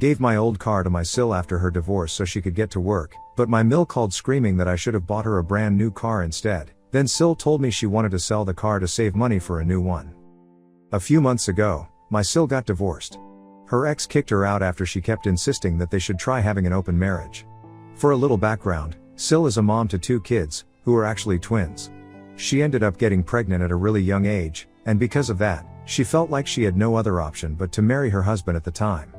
Gave my old car to my Sil after her divorce so she could get to work, but my Mil called screaming that I should have bought her a brand new car instead. Then Sil told me she wanted to sell the car to save money for a new one. A few months ago, my Sil got divorced. Her ex kicked her out after she kept insisting that they should try having an open marriage. For a little background, Sil is a mom to 2 kids, who are actually twins. She ended up getting pregnant at a really young age, and because of that, she felt like she had no other option but to marry her husband at the time.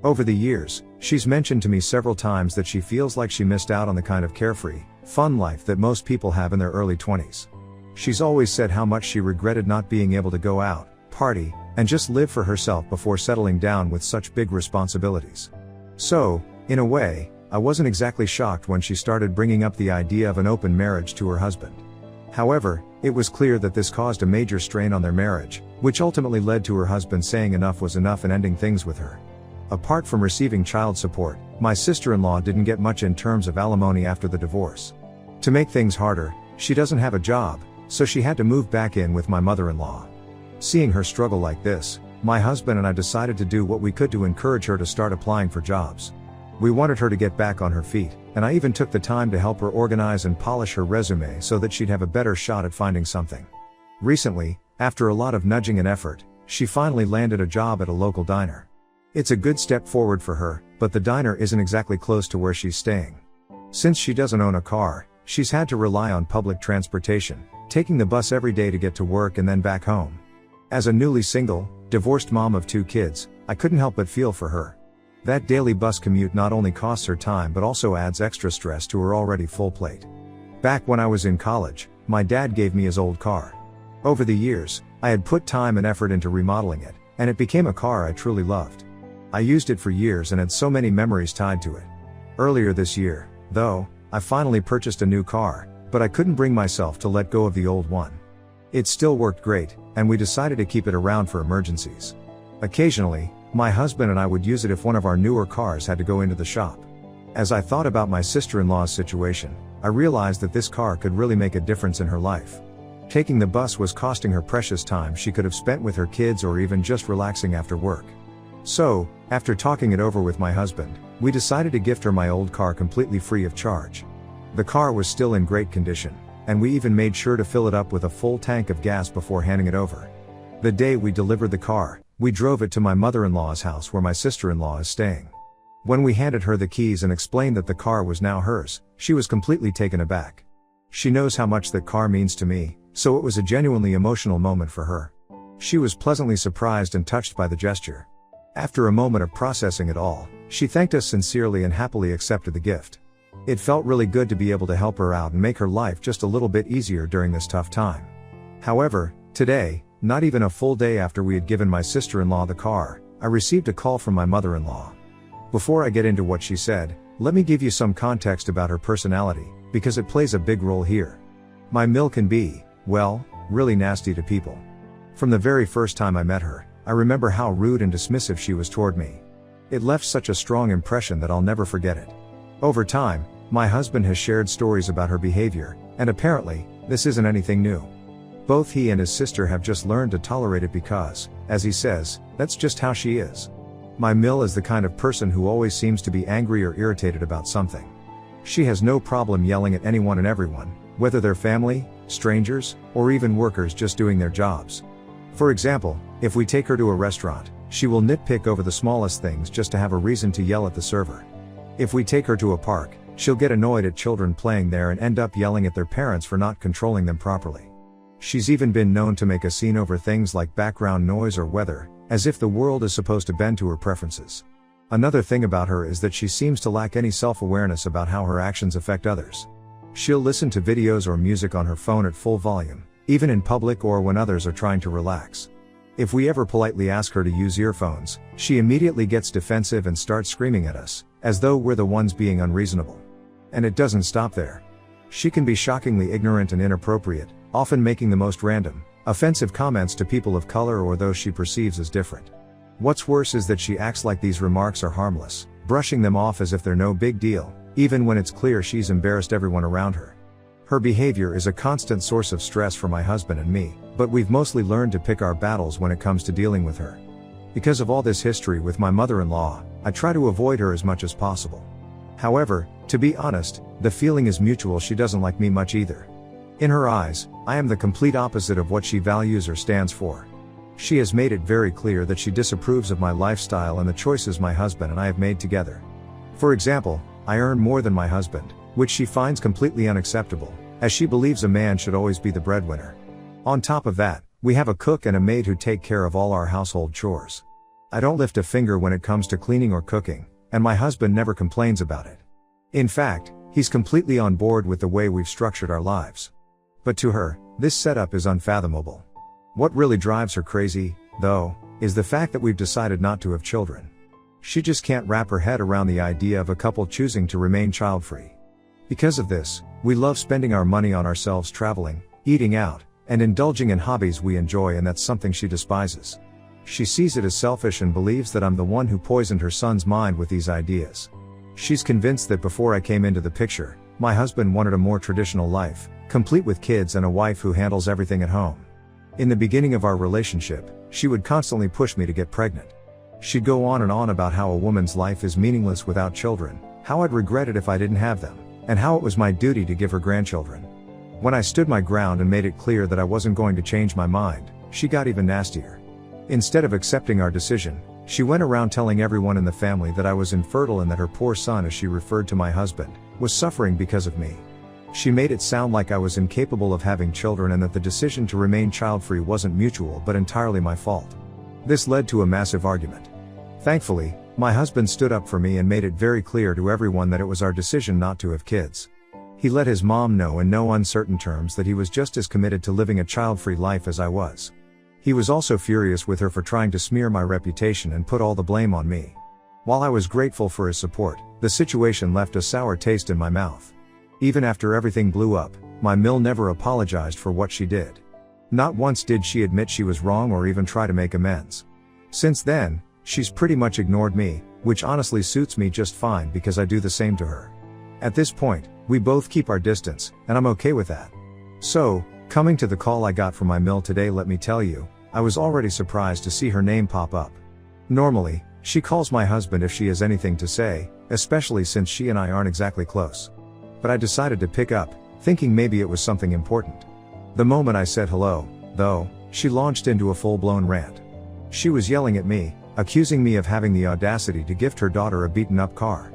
Over the years, she's mentioned to me several times that she feels like she missed out on the kind of carefree, fun life that most people have in their early 20s. She's always said how much she regretted not being able to go out, party, and just live for herself before settling down with such big responsibilities. So, in a way, I wasn't exactly shocked when she started bringing up the idea of an open marriage to her husband. However, it was clear that this caused a major strain on their marriage, which ultimately led to her husband saying enough was enough and ending things with her. Apart from receiving child support, my sister-in-law didn't get much in terms of alimony after the divorce. To make things harder, she doesn't have a job, so she had to move back in with my mother-in-law. Seeing her struggle like this, my husband and I decided to do what we could to encourage her to start applying for jobs. We wanted her to get back on her feet, and I even took the time to help her organize and polish her resume so that she'd have a better shot at finding something. Recently, after a lot of nudging and effort, she finally landed a job at a local diner. It's a good step forward for her, but the diner isn't exactly close to where she's staying. Since she doesn't own a car, she's had to rely on public transportation, taking the bus every day to get to work and then back home. As a newly single, divorced mom of 2 kids, I couldn't help but feel for her. That daily bus commute not only costs her time but also adds extra stress to her already full plate. Back when I was in college, my dad gave me his old car. Over the years, I had put time and effort into remodeling it, and it became a car I truly loved. I used it for years and had so many memories tied to it. Earlier this year, though, I finally purchased a new car, but I couldn't bring myself to let go of the old one. It still worked great, and we decided to keep it around for emergencies. Occasionally, my husband and I would use it if one of our newer cars had to go into the shop. As I thought about my sister-in-law's situation, I realized that this car could really make a difference in her life. Taking the bus was costing her precious time she could have spent with her kids or even just relaxing after work. So, after talking it over with my husband, we decided to gift her my old car completely free of charge. The car was still in great condition, and we even made sure to fill it up with a full tank of gas before handing it over. The day we delivered the car, we drove it to my mother-in-law's house where my sister-in-law is staying. When we handed her the keys and explained that the car was now hers, she was completely taken aback. She knows how much that car means to me, so it was a genuinely emotional moment for her. She was pleasantly surprised and touched by the gesture. After a moment of processing it all, she thanked us sincerely and happily accepted the gift. It felt really good to be able to help her out and make her life just a little bit easier during this tough time. However, today, not even a full day after we had given my sister-in-law the car, I received a call from my mother-in-law. Before I get into what she said, let me give you some context about her personality, because it plays a big role here. My Mil can be, well, really nasty to people. From the very first time I met her, I remember how rude and dismissive she was toward me. It left such a strong impression that I'll never forget it. Over time, my husband has shared stories about her behavior, and apparently, this isn't anything new. Both he and his sister have just learned to tolerate it because, as he says, that's just how she is. My Mil is the kind of person who always seems to be angry or irritated about something. She has no problem yelling at anyone and everyone, whether they're family, strangers, or even workers just doing their jobs. For example, if we take her to a restaurant, she will nitpick over the smallest things just to have a reason to yell at the server. If we take her to a park, she'll get annoyed at children playing there and end up yelling at their parents for not controlling them properly. She's even been known to make a scene over things like background noise or weather, as if the world is supposed to bend to her preferences. Another thing about her is that she seems to lack any self-awareness about how her actions affect others. She'll listen to videos or music on her phone at full volume, even in public or when others are trying to relax. If we ever politely ask her to use earphones, she immediately gets defensive and starts screaming at us, as though we're the ones being unreasonable. And it doesn't stop there. She can be shockingly ignorant and inappropriate, often making the most random, offensive comments to people of color or those she perceives as different. What's worse is that she acts like these remarks are harmless, brushing them off as if they're no big deal, even when it's clear she's embarrassed everyone around her. Her behavior is a constant source of stress for my husband and me, but we've mostly learned to pick our battles when it comes to dealing with her. Because of all this history with my mother-in-law, I try to avoid her as much as possible. However, to be honest, the feeling is mutual. She doesn't like me much either. In her eyes, I am the complete opposite of what she values or stands for. She has made it very clear that she disapproves of my lifestyle and the choices my husband and I have made together. For example, I earn more than my husband, which she finds completely unacceptable, as she believes a man should always be the breadwinner. On top of that, we have a cook and a maid who take care of all our household chores. I don't lift a finger when it comes to cleaning or cooking, and my husband never complains about it. In fact, he's completely on board with the way we've structured our lives. But to her, this setup is unfathomable. What really drives her crazy, though, is the fact that we've decided not to have children. She just can't wrap her head around the idea of a couple choosing to remain child-free. Because of this, we love spending our money on ourselves, traveling, eating out, and indulging in hobbies we enjoy, and that's something she despises. She sees it as selfish and believes that I'm the one who poisoned her son's mind with these ideas. She's convinced that before I came into the picture, my husband wanted a more traditional life, complete with kids and a wife who handles everything at home. In the beginning of our relationship, she would constantly push me to get pregnant. She'd go on and on about how a woman's life is meaningless without children, how I'd regret it if I didn't have them, and how it was my duty to give her grandchildren. When I stood my ground and made it clear that I wasn't going to change my mind, she got even nastier. Instead of accepting our decision, she went around telling everyone in the family that I was infertile and that her poor son, as she referred to my husband, was suffering because of me. She made it sound like I was incapable of having children and that the decision to remain child-free wasn't mutual but entirely my fault. This led to a massive argument. Thankfully, my husband stood up for me and made it very clear to everyone that it was our decision not to have kids. He let his mom know in no uncertain terms that he was just as committed to living a child-free life as I was. He was also furious with her for trying to smear my reputation and put all the blame on me. While I was grateful for his support, the situation left a sour taste in my mouth. Even after everything blew up, my Mill never apologized for what she did. Not once did she admit she was wrong or even try to make amends. Since then, she's pretty much ignored me, which honestly suits me just fine because I do the same to her. At this point, we both keep our distance, and I'm okay with that. So, coming to the call I got from my Mill today, let me tell you, I was already surprised to see her name pop up. Normally, she calls my husband if she has anything to say, especially since she and I aren't exactly close. But I decided to pick up, thinking maybe it was something important. The moment I said hello, though, she launched into a full-blown rant. She was yelling at me, accusing me of having the audacity to gift her daughter a beaten-up car.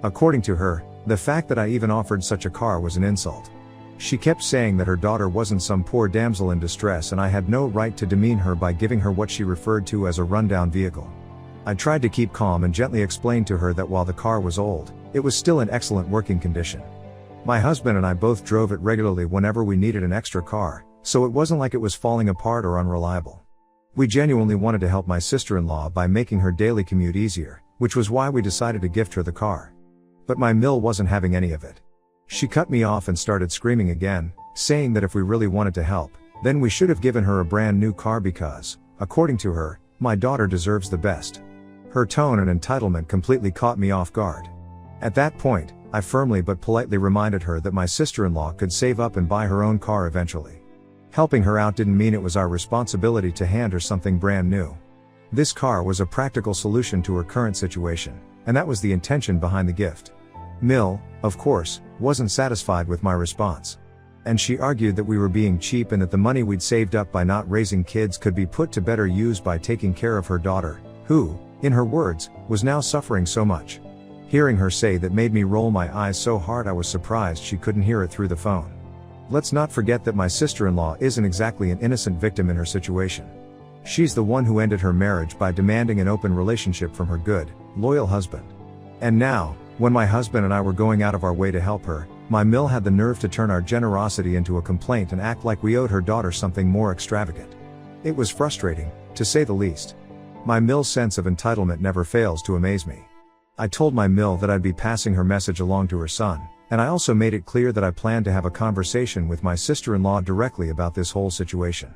According to her, the fact that I even offered such a car was an insult. She kept saying that her daughter wasn't some poor damsel in distress and I had no right to demean her by giving her what she referred to as a rundown vehicle. I tried to keep calm and gently explained to her that while the car was old, it was still in excellent working condition. My husband and I both drove it regularly whenever we needed an extra car, so it wasn't like it was falling apart or unreliable. We genuinely wanted to help my sister-in-law by making her daily commute easier, which was why we decided to gift her the car. But my Mill wasn't having any of it. She cut me off and started screaming again, saying that if we really wanted to help, then we should have given her a brand new car because, according to her, my daughter deserves the best. Her tone and entitlement completely caught me off guard. At that point, I firmly but politely reminded her that my sister-in-law could save up and buy her own car eventually. Helping her out didn't mean it was our responsibility to hand her something brand new. This car was a practical solution to her current situation, and that was the intention behind the gift. Mill, of course, wasn't satisfied with my response. And she argued that we were being cheap and that the money we'd saved up by not raising kids could be put to better use by taking care of her daughter, who, in her words, was now suffering so much. Hearing her say that made me roll my eyes so hard I was surprised she couldn't hear it through the phone. Let's not forget that my sister-in-law isn't exactly an innocent victim in her situation. She's the one who ended her marriage by demanding an open relationship from her good, loyal husband. And now, when my husband and I were going out of our way to help her, my Mill had the nerve to turn our generosity into a complaint and act like we owed her daughter something more extravagant. It was frustrating, to say the least. My Mill's sense of entitlement never fails to amaze me. I told my Mill that I'd be passing her message along to her son, and I also made it clear that I planned to have a conversation with my sister-in-law directly about this whole situation.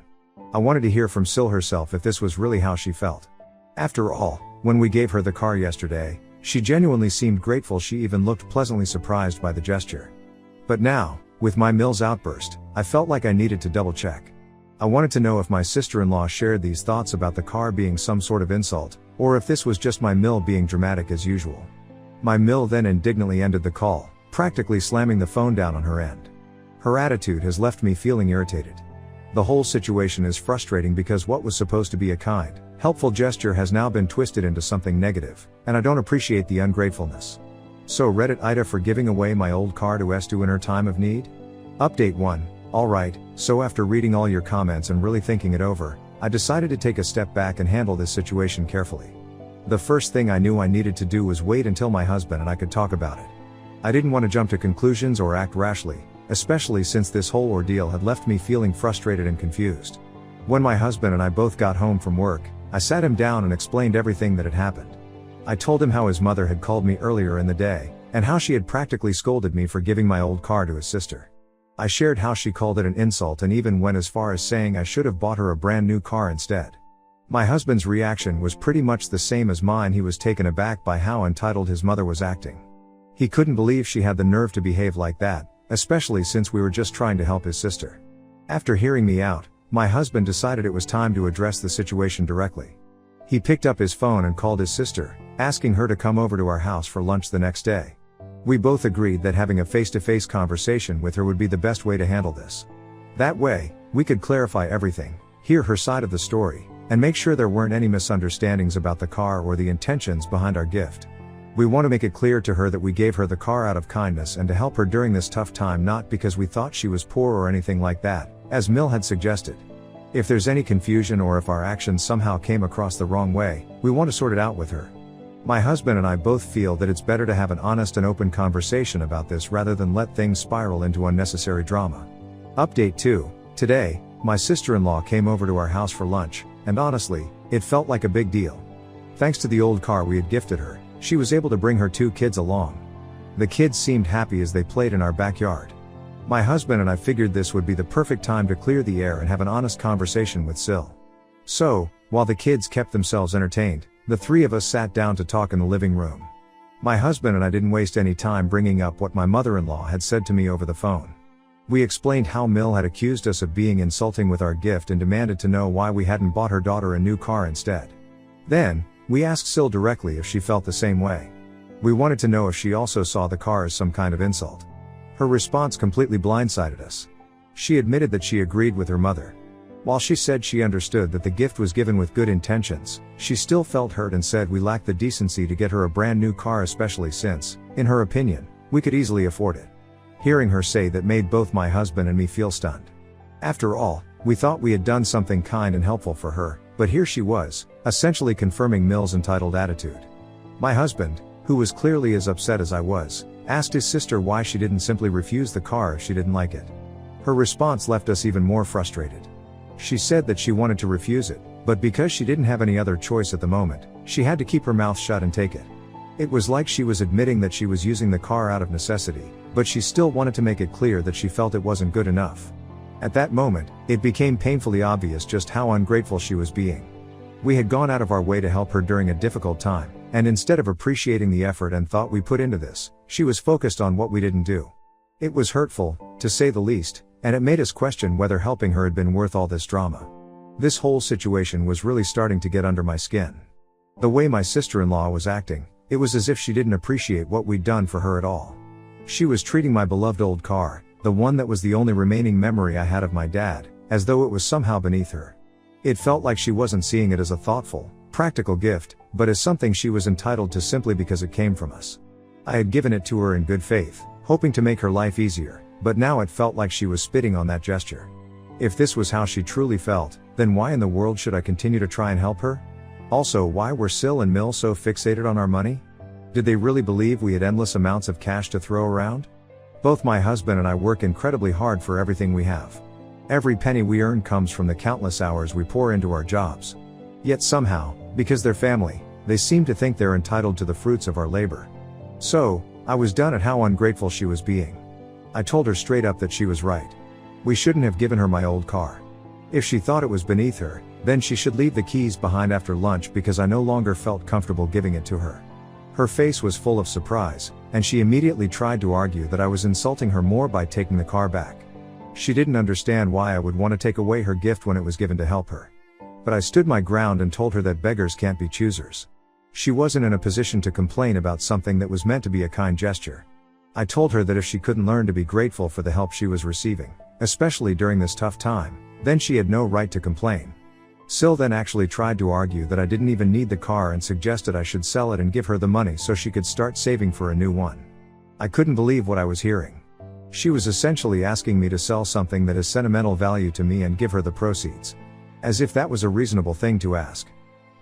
I wanted to hear from Sil herself if this was really how she felt. After all, when we gave her the car yesterday, she genuinely seemed grateful. She even looked pleasantly surprised by the gesture. But now, with my Mill's outburst, I felt like I needed to double-check. I wanted to know if my sister-in-law shared these thoughts about the car being some sort of insult, or if this was just my Mill being dramatic as usual. My Mill then indignantly ended the call, practically slamming the phone down on her end. Her attitude has left me feeling irritated. The whole situation is frustrating because what was supposed to be a kind, helpful gesture has now been twisted into something negative, and I don't appreciate the ungratefulness. So Reddit Ida for giving away my old car to Stu in her time of need? Update 1. Alright, so after reading all your comments and really thinking it over, I decided to take a step back and handle this situation carefully. The first thing I knew I needed to do was wait until my husband and I could talk about it. I didn't want to jump to conclusions or act rashly, especially since this whole ordeal had left me feeling frustrated and confused. When my husband and I both got home from work, I sat him down and explained everything that had happened. I told him how his mother had called me earlier in the day, and how she had practically scolded me for giving my old car to his sister. I shared how she called it an insult and even went as far as saying I should have bought her a brand new car instead. My husband's reaction was pretty much the same as mine. He was taken aback by how entitled his mother was acting. He couldn't believe she had the nerve to behave like that, especially since we were just trying to help his sister. After hearing me out, my husband decided it was time to address the situation directly. He picked up his phone and called his sister, asking her to come over to our house for lunch the next day. We both agreed that having a face-to-face conversation with her would be the best way to handle this. That way, we could clarify everything, hear her side of the story, and make sure there weren't any misunderstandings about the car or the intentions behind our gift. We want to make it clear to her that we gave her the car out of kindness and to help her during this tough time, not because we thought she was poor or anything like that, as Mill had suggested. If there's any confusion or if our actions somehow came across the wrong way, we want to sort it out with her. My husband and I both feel that it's better to have an honest and open conversation about this rather than let things spiral into unnecessary drama. Update 2. Today, my sister-in-law came over to our house for lunch, and honestly, it felt like a big deal. Thanks to the old car we had gifted her, she was able to bring her 2 kids along. The kids seemed happy as they played in our backyard. My husband and I figured this would be the perfect time to clear the air and have an honest conversation with Sil. So, while the kids kept themselves entertained, the 3 of us sat down to talk in the living room. My husband and I didn't waste any time bringing up what my mother-in-law had said to me over the phone. We explained how Mill had accused us of being insulting with our gift and demanded to know why we hadn't bought her daughter a new car instead. Then, we asked Sil directly if she felt the same way. We wanted to know if she also saw the car as some kind of insult. Her response completely blindsided us. She admitted that she agreed with her mother. While she said she understood that the gift was given with good intentions, she still felt hurt and said we lacked the decency to get her a brand new car, especially since, in her opinion, we could easily afford it. Hearing her say that made both my husband and me feel stunned. After all, we thought we had done something kind and helpful for her, but here she was, essentially confirming Mill's entitled attitude. My husband, who was clearly as upset as I was, asked his sister why she didn't simply refuse the car if she didn't like it. Her response left us even more frustrated. She said that she wanted to refuse it, but because she didn't have any other choice at the moment, she had to keep her mouth shut and take it. It was like she was admitting that she was using the car out of necessity, but she still wanted to make it clear that she felt it wasn't good enough. At that moment, it became painfully obvious just how ungrateful she was being. We had gone out of our way to help her during a difficult time, and instead of appreciating the effort and thought we put into this, she was focused on what we didn't do. It was hurtful, to say the least, and it made us question whether helping her had been worth all this drama. This whole situation was really starting to get under my skin. The way my sister-in-law was acting, it was as if she didn't appreciate what we'd done for her at all. She was treating my beloved old car, the one that was the only remaining memory I had of my dad, as though it was somehow beneath her. It felt like she wasn't seeing it as a thoughtful, practical gift, but as something she was entitled to simply because it came from us. I had given it to her in good faith, hoping to make her life easier, but now it felt like she was spitting on that gesture. If this was how she truly felt, then why in the world should I continue to try and help her? Also, why were Sil and Mill so fixated on our money? Did they really believe we had endless amounts of cash to throw around? Both my husband and I work incredibly hard for everything we have. Every penny we earn comes from the countless hours we pour into our jobs. Yet somehow, because they're family, they seem to think they're entitled to the fruits of our labor. So, I was done at how ungrateful she was being. I told her straight up that she was right. We shouldn't have given her my old car. If she thought it was beneath her, then she should leave the keys behind after lunch because I no longer felt comfortable giving it to her. Her face was full of surprise, and she immediately tried to argue that I was insulting her more by taking the car back. She didn't understand why I would want to take away her gift when it was given to help her. But I stood my ground and told her that beggars can't be choosers. She wasn't in a position to complain about something that was meant to be a kind gesture. I told her that if she couldn't learn to be grateful for the help she was receiving, especially during this tough time, then she had no right to complain. Sil then actually tried to argue that I didn't even need the car and suggested I should sell it and give her the money so she could start saving for a new one. I couldn't believe what I was hearing. She was essentially asking me to sell something that has sentimental value to me and give her the proceeds. As if that was a reasonable thing to ask.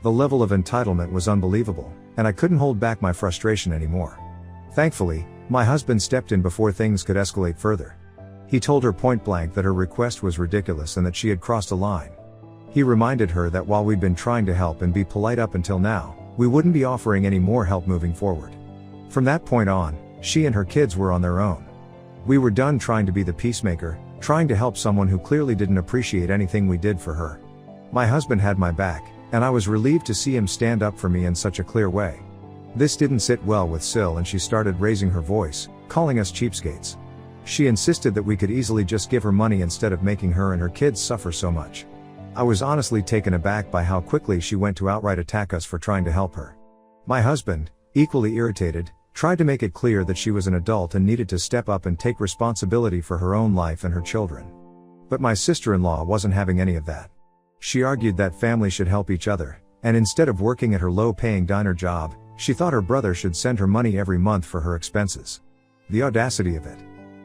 The level of entitlement was unbelievable, and I couldn't hold back my frustration anymore. Thankfully, my husband stepped in before things could escalate further. He told her point blank that her request was ridiculous and that she had crossed a line. He reminded her that while we'd been trying to help and be polite up until now, we wouldn't be offering any more help moving forward. From that point on, she and her kids were on their own. We were done trying to be the peacemaker, trying to help someone who clearly didn't appreciate anything we did for her. My husband had my back, and I was relieved to see him stand up for me in such a clear way. This didn't sit well with Sil and she started raising her voice, calling us cheapskates. She insisted that we could easily just give her money instead of making her and her kids suffer so much. I was honestly taken aback by how quickly she went to outright attack us for trying to help her. My husband, equally irritated, tried to make it clear that she was an adult and needed to step up and take responsibility for her own life and her children. But my sister-in-law wasn't having any of that. She argued that family should help each other, and instead of working at her low-paying diner job, she thought her brother should send her money every month for her expenses. The audacity of it.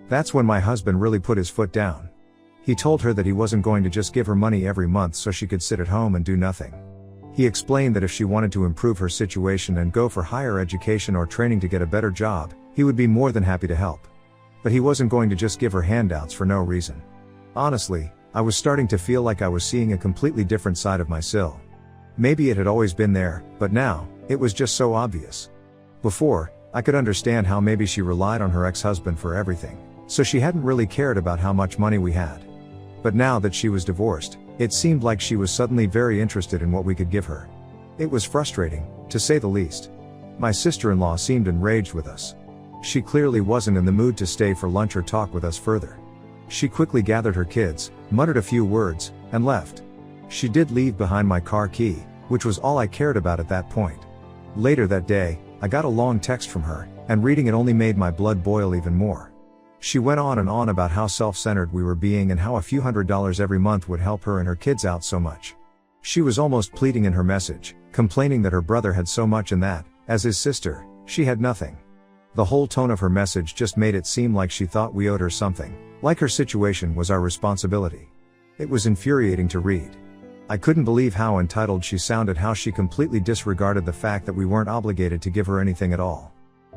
That's when my husband really put his foot down. He told her that he wasn't going to just give her money every month so she could sit at home and do nothing. He explained that if she wanted to improve her situation and go for higher education or training to get a better job, he would be more than happy to help. But he wasn't going to just give her handouts for no reason. Honestly, I was starting to feel like I was seeing a completely different side of my Sil. Maybe it had always been there, but now, it was just so obvious. Before, I could understand how maybe she relied on her ex-husband for everything, so she hadn't really cared about how much money we had. But now that she was divorced, it seemed like she was suddenly very interested in what we could give her. It was frustrating, to say the least. My sister-in-law seemed enraged with us. She clearly wasn't in the mood to stay for lunch or talk with us further. She quickly gathered her kids, muttered a few words, and left. She did leave behind my car key, which was all I cared about at that point. Later that day, I got a long text from her, and reading it only made my blood boil even more. She went on and on about how self-centered we were being and how a few $100s every month would help her and her kids out so much. She was almost pleading in her message, complaining that her brother had so much and that, as his sister, she had nothing. The whole tone of her message just made it seem like she thought we owed her something, like her situation was our responsibility. It was infuriating to read. I couldn't believe how entitled she sounded, how she completely disregarded the fact that we weren't obligated to give her anything at all.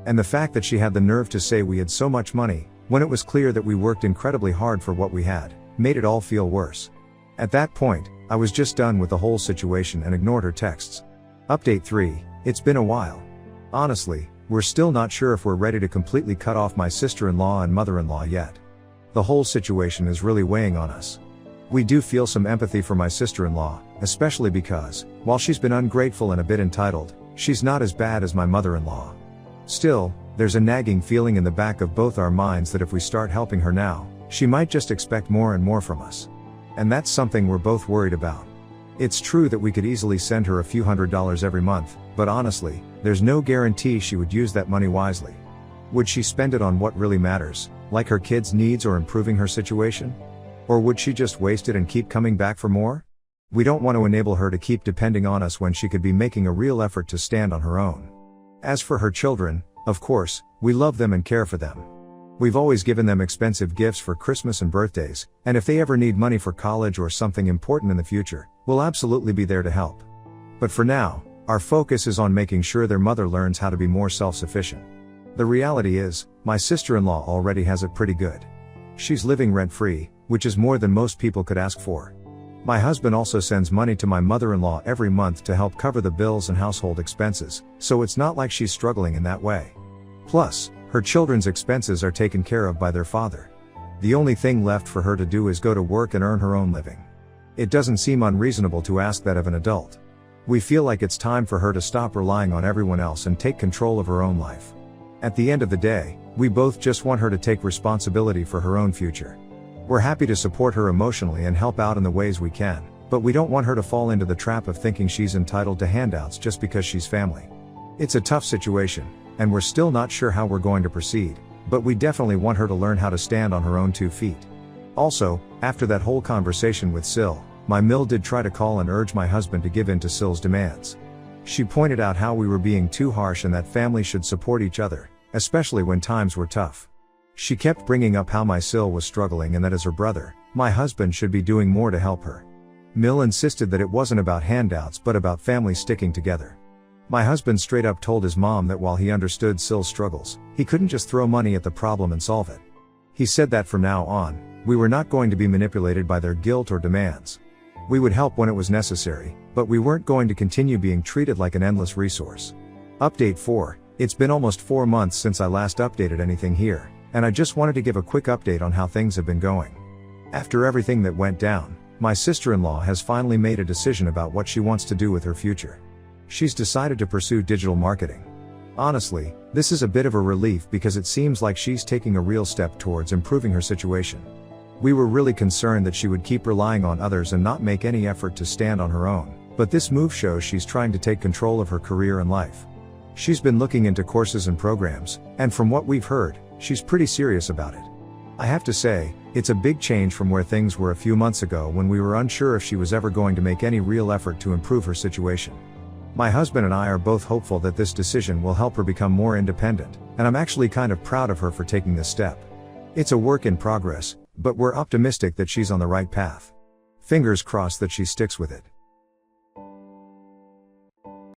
And the fact that she had the nerve to say we had so much money, when it was clear that we worked incredibly hard for what we had, made it all feel worse. At that point, I was just done with the whole situation and ignored her texts. Update 3, it's been a while. Honestly, we're still not sure if we're ready to completely cut off my sister-in-law and mother-in-law yet. The whole situation is really weighing on us. We do feel some empathy for my sister-in-law, especially because, while she's been ungrateful and a bit entitled, she's not as bad as my mother-in-law. Still, there's a nagging feeling in the back of both our minds that if we start helping her now, she might just expect more and more from us. And that's something we're both worried about. It's true that we could easily send her a few $100s every month, but honestly, there's no guarantee she would use that money wisely. Would she spend it on what really matters, like her kids' needs or improving her situation? Or would she just waste it and keep coming back for more? We don't want to enable her to keep depending on us when she could be making a real effort to stand on her own. As for her children, of course, we love them and care for them. We've always given them expensive gifts for Christmas and birthdays, and if they ever need money for college or something important in the future, we'll absolutely be there to help. But for now, our focus is on making sure their mother learns how to be more self-sufficient. The reality is, my sister-in-law already has it pretty good. She's living rent-free, which is more than most people could ask for. My husband also sends money to my mother-in-law every month to help cover the bills and household expenses, so it's not like she's struggling in that way. Plus, her children's expenses are taken care of by their father. The only thing left for her to do is go to work and earn her own living. It doesn't seem unreasonable to ask that of an adult. We feel like it's time for her to stop relying on everyone else and take control of her own life. At the end of the day, we both just want her to take responsibility for her own future. We're happy to support her emotionally and help out in the ways we can, but we don't want her to fall into the trap of thinking she's entitled to handouts just because she's family. It's a tough situation, and we're still not sure how we're going to proceed, but we definitely want her to learn how to stand on her own 2 feet. Also, after that whole conversation with Sil, my Mill did try to call and urge my husband to give in to Sil's demands. She pointed out how we were being too harsh and that families should support each other, especially when times were tough. She kept bringing up how my Sil was struggling and that as her brother, my husband should be doing more to help her. Mill insisted that it wasn't about handouts but about families sticking together. My husband straight up told his mom that while he understood Sil's struggles, he couldn't just throw money at the problem and solve it. He said that from now on, we were not going to be manipulated by their guilt or demands. We would help when it was necessary, but we weren't going to continue being treated like an endless resource. Update 4. It's been almost 4 months since I last updated anything here, and I just wanted to give a quick update on how things have been going. After everything that went down, my sister-in-law has finally made a decision about what she wants to do with her future. She's decided to pursue digital marketing. Honestly, this is a bit of a relief because it seems like she's taking a real step towards improving her situation. We were really concerned that she would keep relying on others and not make any effort to stand on her own, but this move shows she's trying to take control of her career and life. She's been looking into courses and programs, and from what we've heard, she's pretty serious about it. I have to say, it's a big change from where things were a few months ago when we were unsure if she was ever going to make any real effort to improve her situation. My husband and I are both hopeful that this decision will help her become more independent, and I'm actually kind of proud of her for taking this step. It's a work in progress, but we're optimistic that she's on the right path. Fingers crossed that she sticks with it.